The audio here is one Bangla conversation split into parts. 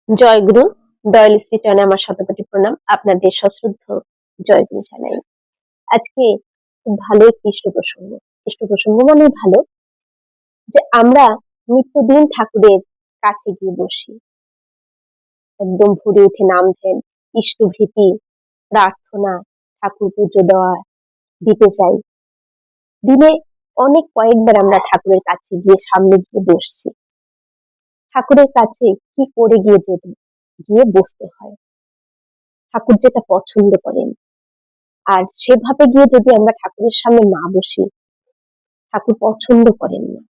জয়গুরু, দয়াল শ্রীচরণে আমার শতকোটি প্রণাম। আপনাদের সশ্রদ্ধ জয়গুরু জানাই। আজকে খুব ভালো একটি ইষ্ট প্রসঙ্গ। ইষ্ট প্রসঙ্গ মানেই ভালো যে আমরা নিত্যদিন ঠাকুরের কাছে গিয়ে বসি। একদম ভোরে উঠে নাম ধ্যান, ইষ্টভীতি, প্রার্থনা, ঠাকুর পুজো দিতে চাই। দিনে কয়েকবার আমরা ঠাকুরের কাছে গিয়ে সামনে গিয়ে বসছি। ঠাকুরের কাছে কি করে গিয়ে বসতে হয়, ঠাকুর যেটা পছন্দ করেন। আর সেভাবে গিয়ে যদি আমরা ঠাকুরের সামনে না বসি, ঠাকুর পছন্দ করেন না।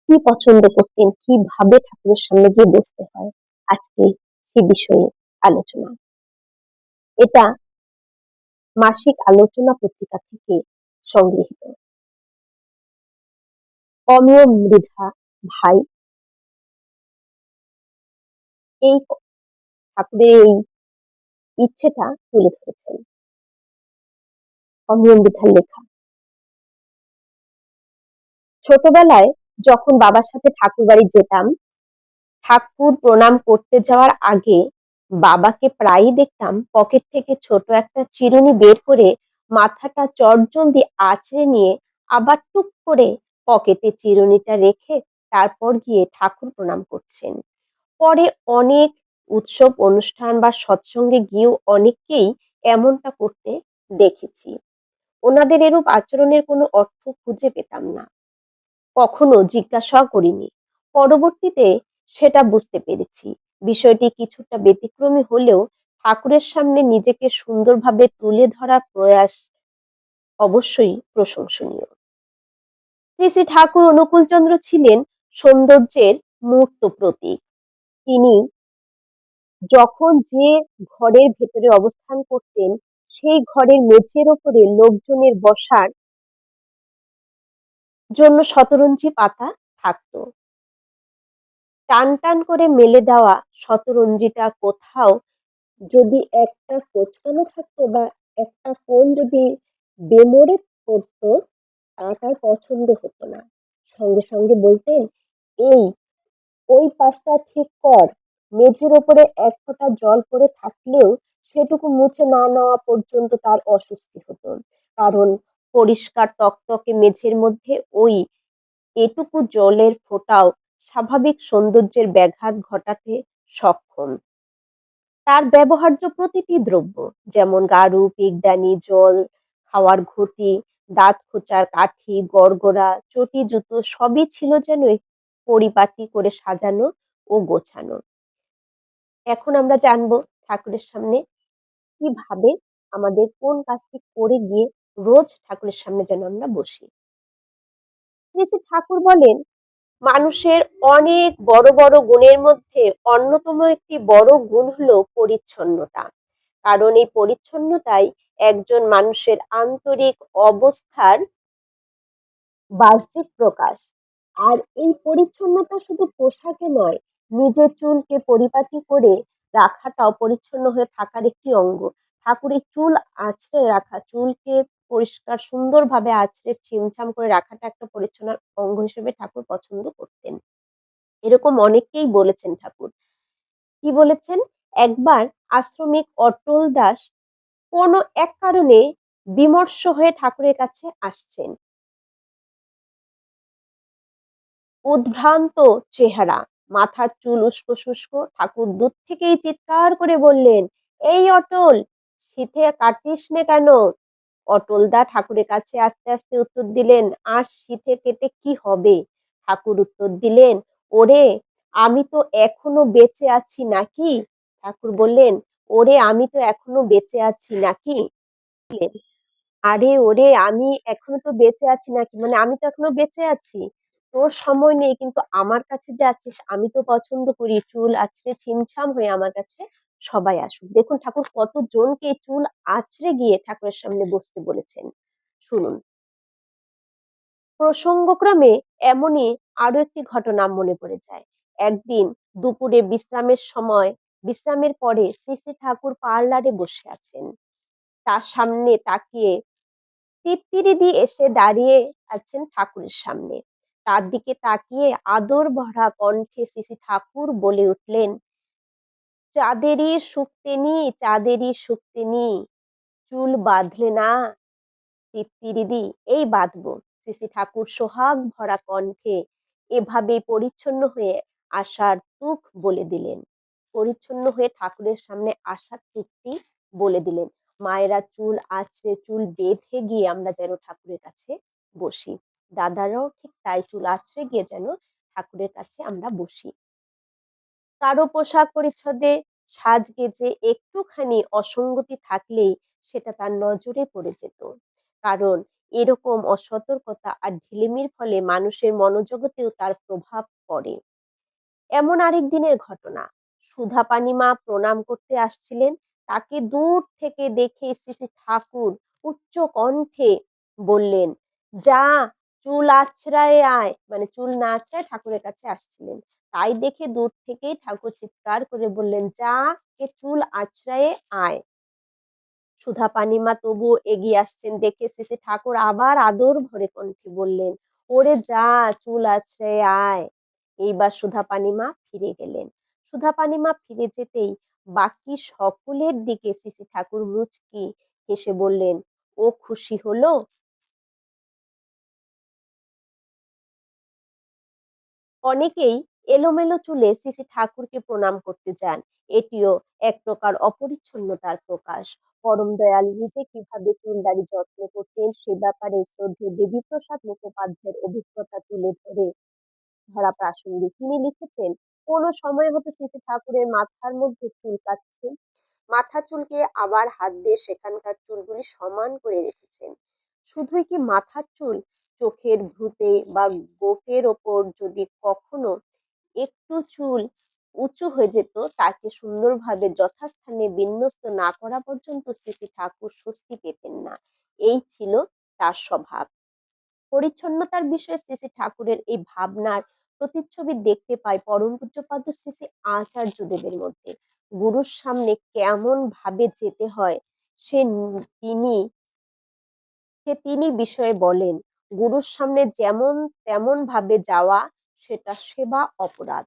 কি পছন্দ করতেন, কিভাবে ঠাকুরের সামনে গিয়ে বসতে হয়, আজকে সে বিষয়ে আলোচনা। এটা মাসিক আলোচনা পত্রিকা থেকে সংগৃহীত। অমিয় মৃধা ভাই এই ঠাকুরের এই ইচ্ছেটা তুলে ধরেছেন। অমিয় মৃধার লেখা। ছোটবেলায় যখন বাবার সাথে ঠাকুর বাড়ি যেতাম, ঠাকুর প্রণাম করতে যাওয়ার আগে বাবাকে প্রায়ই দেখতাম পকেট থেকে ছোট একটা চিরুনি বের করে মাথাটা চটজলদি আঁচড়ে নিয়ে আবার টুক করে পকেটে চিরুনিটা রেখে তারপর গিয়ে ঠাকুর প্রণাম করছেন। পরে অনেক উৎসব অনুষ্ঠান বা সৎসঙ্গে গিয়েও অনেককেই এমনটা করতে দেখেছি। ওনাদের এরূপ আচরণের কোনো অর্থ খুঁজে পেতাম না, কখনো জিজ্ঞাসাও করিনি। পরবর্তীতে সেটা বুঝতে পেরেছি। বিষয়টি কিছুটা ব্যতিক্রমী হলেও ঠাকুরের সামনে নিজেকে সুন্দরভাবে তুলে ধরার প্রয়াস অবশ্যই প্রশংসনীয়। শ্রী শ্রী ঠাকুর অনুকূলচন্দ্র ছিলেন সৌন্দর্যের মূর্ত প্রতীক। তিনি যখন যে ঘরের ভেতরে অবস্থান করতেন, সেই ঘরের মেঝের ওপরে লোকজনের বসার জন্য শতরঞ্জি পাতা থাকতো। টান টান করে মেলে দেওয়া শতরঞ্জিটা কোথাও যদি একটা কোঁচকানো থাকতো বা একটা কোণ যদি বেমড়ে পড়তো, তার পছন্দ হতো না। সঙ্গে সঙ্গে বলতেন, এই ওই পাশটা ঠিক কর। মেঝের ওপরে এক ফোঁটা জল পড়ে থাকলেও সেটুকু মুছে না নেওয়া পর্যন্ত তার অস্বস্তি হতো। কারণ পরিষ্কার তকতকে মেঝের মধ্যে ওই এটুকু জলের ফোঁটাও স্বাভাবিক সৌন্দর্যের ব্যাঘাত ঘটাতে সক্ষম। তার ব্যবহার্য প্রতিটি দ্রব্য, যেমন গাড়ু, পিকদানি, জল খাওয়ার ঘটি, দাঁত খোঁচার কাঠি, গড়গড়া, চটি, জুতো সবই ছিল যেন পরিপাটি করে সাজানো ও গোছানো। এখন আমরা জানবো ঠাকুরের সামনে কিভাবে আমাদের কোন কাজটি করে গিয়ে রোজ ঠাকুরের সামনে যেন আমরা বসি। শ্রী শ্রী ঠাকুর বলেন, মানুষের অনেক বড় বড় গুণের মধ্যে অন্যতম একটি বড় গুণ হলো পরিচ্ছন্নতা। কারণ এই পরিচ্ছন্নতাই একজন মানুষের আন্তরিক অবস্থার বাহ্যিক প্রকাশ। আর এই পরিচ্ছন্নতা শুধু পোশাকে নয়, নিজের চুলকে পরিপাটি করে রাখাটাও পরিচ্ছন্ন হয়ে থাকার একটি অঙ্গ। ঠাকুর এই চুল আঁচড়ে রাখা, চুলকে পরিষ্কার সুন্দরভাবে আঁচড়ে ছিমছাম করে রাখাটা একটা পরিচ্ছন্ন অঙ্গ হিসেবে ঠাকুর পছন্দ করতেন। এরকম অনেককেই বলেছেন ঠাকুর। কি বলেছেন? একবার আশ্রমিক অটল দাস কোনো এক কারণে বিমর্ষ হয়ে ঠাকুরের কাছে আসছেন। উদ্ভ্রান্ত চেহারা, মাথার চুল উস্কো শুষ্ক। ঠাকুর দূর থেকেই চিৎকার করে বললেন, এই অটল, শীতে কাটিস নে কেন? অটলদা ঠাকুরের কাছে আস্তে আস্তে উত্তর দিলেন, আর শীতে কেটে কি হবে? ঠাকুর উত্তর দিলেন, ওরে আমি তো এখনো বেঁচে আছি নাকি? ঠাকুর বললেন, ওরে আমি তো এখনো বেঁচে আছি নাকি? আরে ওরে আমি এখনো তো বেঁচে আছি নাকি, মানে আমি তো এখনো বেঁচে আছি। তোর সময় নেই, কিন্তু আমার কাছে যে আছিস আমি তো পছন্দ করি চুল আঁচড়ে ছিমছাম হয়ে আমার কাছে সবাই আসুক। দেখুন ঠাকুর কতজনকে এই চুল আঁচড়ে গিয়ে ঠাকুরের সামনে বসতে বলেছেন। শুনুন, প্রসঙ্গক্রমে এমনই আরো একটি ঘটনা মনে পড়ে যায়। একদিন দুপুরে বিশ্রামের পরে শ্রী শ্রী ঠাকুর পার্লারে বসে আছেন। তার সামনে তাকিয়ে টিট্টিরিদি এসে দাঁড়িয়ে আছেন ঠাকুরের সামনে। তার দিকে তাকিয়ে আদর ভরা কণ্ঠে শ্রী শ্রী ঠাকুর বলে উঠলেন, চাঁদেরই সুক্তেনি, চুল বাঁধলে না তিত্তিরিদি, এই বাঁধবো। শ্রী ঠাকুর সোহাগ ভরা কণ্ঠে এভাবে পরিচ্ছন্ন হয়ে আসার তুক বলে দিলেন। পরিচ্ছন্ন হয়ে ঠাকুরের সামনে আসার তুকটি বলে দিলেন। মায়েরা চুল আঁচড়ে চুল বেঁধে গিয়ে আমরা যেন ঠাকুরের কাছে বসি। দাদারাও ঠিক তাই চুল আঁচড়ে গিয়ে যেন ঠাকুরের কাছে আমরা বসি। কারো পোশাক পরিচ্ছদে সাজগেজে একটুখানি অসঙ্গতি থাকলেই সেটা তার নজরে পড়ে যেত। কারণ এরকম অসতর্কতা আর ঢিলেমির ফলে মানুষের মনোজগতেও তার প্রভাব পড়ে। এমন আরেক দিনের ঘটনা। সুধাপানি মা প্রণাম করতে আসছিলেন। তাকে দূর থেকে দেখে শ্রী ঠাকুর উচ্চ কণ্ঠে বললেন, "যা, চুল আঁচড়ায়ে আয়।" মানে চুল না আঁচড়ায় ঠাকুরের কাছে আসছিলেন। তাই দেখে দূর থেকেই ঠাকুর চিৎকার করে বললেন, "যা, গে চুল আঁচড়ায়ে আয়।" সুধাপানিমা তবুও এগিয়ে আসছেন দেখে শ্রী ঠাকুর আবার আদর ভরে কণ্ঠে বললেন, "ওরে যা, চুল আঁচড়ে আয়।" এইবার সুধাপানিমা ফিরে গেলেন। সুধাপানিমা ফিরে যেতেই বাকি সকলের দিকে শ্রী ঠাকুর মুচকি হেসে বললেন, "ও খুশি হলো?" অনেকেই এলোমেলো চুলে শ্রী ঠাকুরকে প্রণাম করতে যান। এটিও এক প্রকার অপরিচ্ছন্নতার প্রকাশ। পরম দয়াল নিজে কিভাবে চুলদাড়ি যত্ন করতেন সে ব্যাপারে শ্রদ্ধেয় দেবীপ্রসাদ মুখোপাধ্যায়ের অভিজ্ঞতা তুলে ধরা প্রাসঙ্গিক। তিনি লিখেছেন, "কোনো সময় হয়তো শ্রী ঠাকুরের মাথার মধ্যে চুল কাটছেন। মাথা চুলকে আবার হাত দিয়ে সেখানকার চুলগুলি সমান করে রেখেছেন। শুধুই কি মাথার চুল, চোখের ভ্রুতে বা গোঁফের ওপর যদি কখনো একটু চুল উঁচু হয়ে যেত, তাকে সুন্দরভাবে যথাস্থানে বিন্যস্ত না করা পর্যন্ত শ্রী ঠাকুর স্বস্তি পেতেন না। এই ছিল তার স্বভাব। পরিচ্ছন্নতার বিষয়ে শ্রী ঠাকুরের এই ভাবনার প্রতিচ্ছবি দেখতে পাই পরম পূজ্যপাদ শ্রী আচার্যদেবের মধ্যে। গুরুর সামনে কেমন ভাবে যেতে হয় সে তিনি তিনি বিষয়ে বলেন, গুরুর সামনে যেমন তেমন ভাবে যাওয়া সেটা সেবা অপরাধ।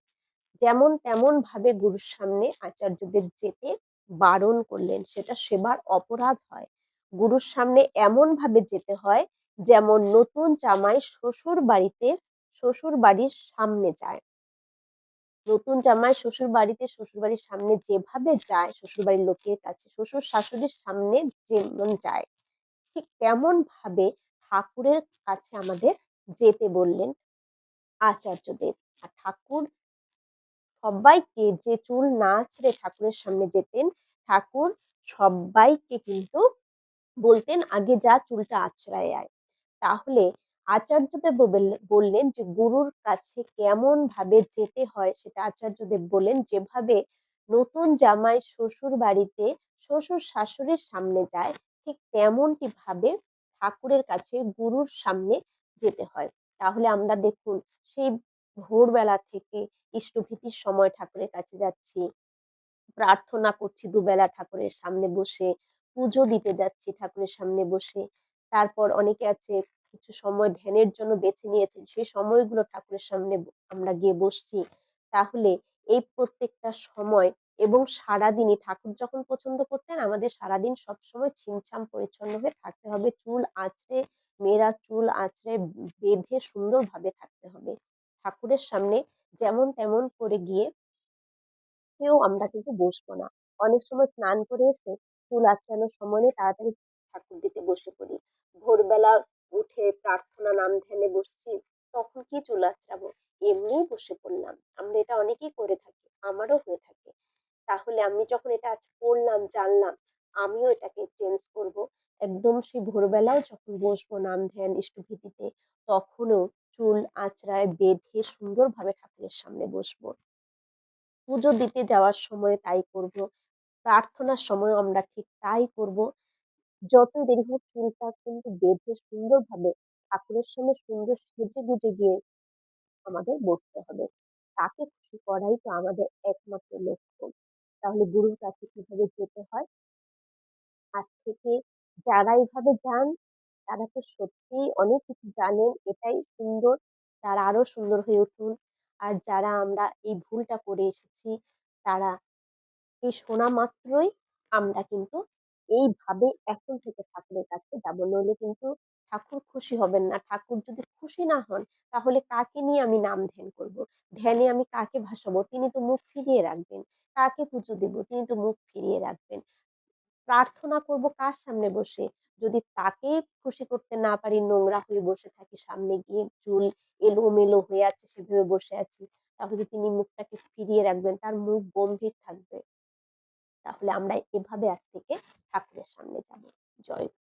যেমন তেমন ভাবে গুরুর সামনে আচার্যদেব যেতে বারণ করলেন, সেটা সেবার অপরাধ হয়। গুরুর সামনে এমন ভাবে যেতে হয় যেমন নতুন জামাই শ্বশুর বাড়ির সামনে যায়। নতুন জামাই শ্বশুর বাড়ির সামনে যেভাবে যায়, শ্বশুর বাড়ির লোকের কাছে শ্বশুর শাশুড়ির সামনে যেমন যায়, ঠিক তেমন ভাবে ঠাকুরের কাছে আমাদের যেতে বললেন আচার্যদেব। আর ঠাকুর সব্বাইকে, যে চুল না ছেড়ে ঠাকুরের সামনে যেতেন, ঠাকুর সব্বাইকে কিন্তু বলতেন, "আগে যা, চুলটা আঁচড়ায় আয়।" তাহলে আচার্যদেব বললেন যে গুরুর কাছে কেমন ভাবে যেতে হয় সেটা আচার্যদেব বললেন, যেভাবে নতুন জামাই শ্বশুর বাড়িতে শ্বশুর শাশুড়ির সামনে যায়, ঠিক তেমনটি ভাবে ঠাকুরের কাছে গুরুর সামনে যেতে হয়। তাহলে আমরা দেখুন, সেই ভোরবেলা থেকে ইষ্টভীতির সময় ঠাকুরের কাছে যাচ্ছি, প্রার্থনা করছি দুবেলা ঠাকুরের সামনে বসে, পুজো দিতে যাচ্ছি ঠাকুরের সামনে বসে। তারপর অনেকে আছে কিছু সময় ধ্যানের জন্য বেছে নিয়েছেন। সেই সময়গুলো ঠাকুরের সামনে আমরা গিয়ে বসছি। তাহলে এই প্রত্যেকটা সময় এবং সারাদিনই ঠাকুর যখন পছন্দ করতেন, আমাদের সারাদিন সবসময় ছিমছাম পরিচ্ছন্ন হয়ে থাকতে হবে। চুল আঁচড়ে, মেয়েরা চুল আঁচড়ে বেঁধে সুন্দরভাবে থাকতে হবে। ঠাকুরের সামনে যেমন তেমন করে গিয়ে কেউ আমরা কিন্তু বসবো না। অনেক সময় স্নান করে এসে চুল আঁচড়ানোর সময় নেই, তাড়াতাড়ি ঠাকুর দিতে বসে পড়ি। ভোরবেলা উঠে প্রার্থনা নাম ধ্যানে বসছি, তখন কি চুল আঁচড়াবো? এমনিই বসে পড়লাম। আমরা এটা অনেকেই করে থাকি। আমারও হয়ে থাকে। তাহলে আমি যখন এটা আজ পড়লাম, জানলাম, আমিও এটাকে চেঞ্জ করব। একদম সেই ভোরবেলাও যখন বসবো নাম ধ্যান ইষ্টভৃতিতে, তখনও চুল আঁচড়ায় বেঁধে সুন্দরভাবে ঠাকুরের সামনে বসবো। পুজো দিতে যাওয়ার সময় তাই করব। প্রার্থনার সময়ও আমরা ঠিক তাই করব। যতই দেরি হোক চুলটা কিন্তু বেঁধে সুন্দরভাবে ঠাকুরের সামনে সুন্দর সেজেগুজে গিয়ে আমাদের বসতে হবে। তাকে খুশি করাই তো আমাদের একমাত্র লক্ষ্য। তাহলে গুরুর কাছে কিভাবে যেতে হয়? আজ থেকে যারা এভাবে যান, তারা তো সত্যিই অনেক কিছু জানেন। এটাই সুন্দর। তারা আরো সুন্দর হয়ে উঠুন। আর যারা আমরা এই ভুলটা করে এসেছি, তারা এই শোনা মাত্রই আমরা কিন্তু এইভাবে এখন থেকে ঠাকুরের কাছে যাব। নইলে কিন্তু ঠাকুর খুশি হবেন না। ঠাকুর যদি খুশি না হন, তাহলে কাকে নিয়ে আমি নাম ধ্যান করব? ধ্যানে আমি কাকে ভাসাবো? তিনি তো মুখ ফিরিয়ে রাখবেন। কাকে পুজো দেব? তিনি তো মুখ ফিরিয়ে রাখবেন। প্রার্থনা করব কার সামনে বসে? যদি তাকেই খুশি করতে না পারি, নোংরা হয়ে বসে থাকি, সামনে গিয়ে চুল এলোমেলো হয়ে আছে, সেভাবে বসে আছি, তাহলে তিনি মুখটাকে ফিরিয়ে রাখবেন। তার মুখ গম্ভীর থাকবে। তাহলে আমরা এভাবে আজ থেকে ঠাকুরের সামনে যাব। জয়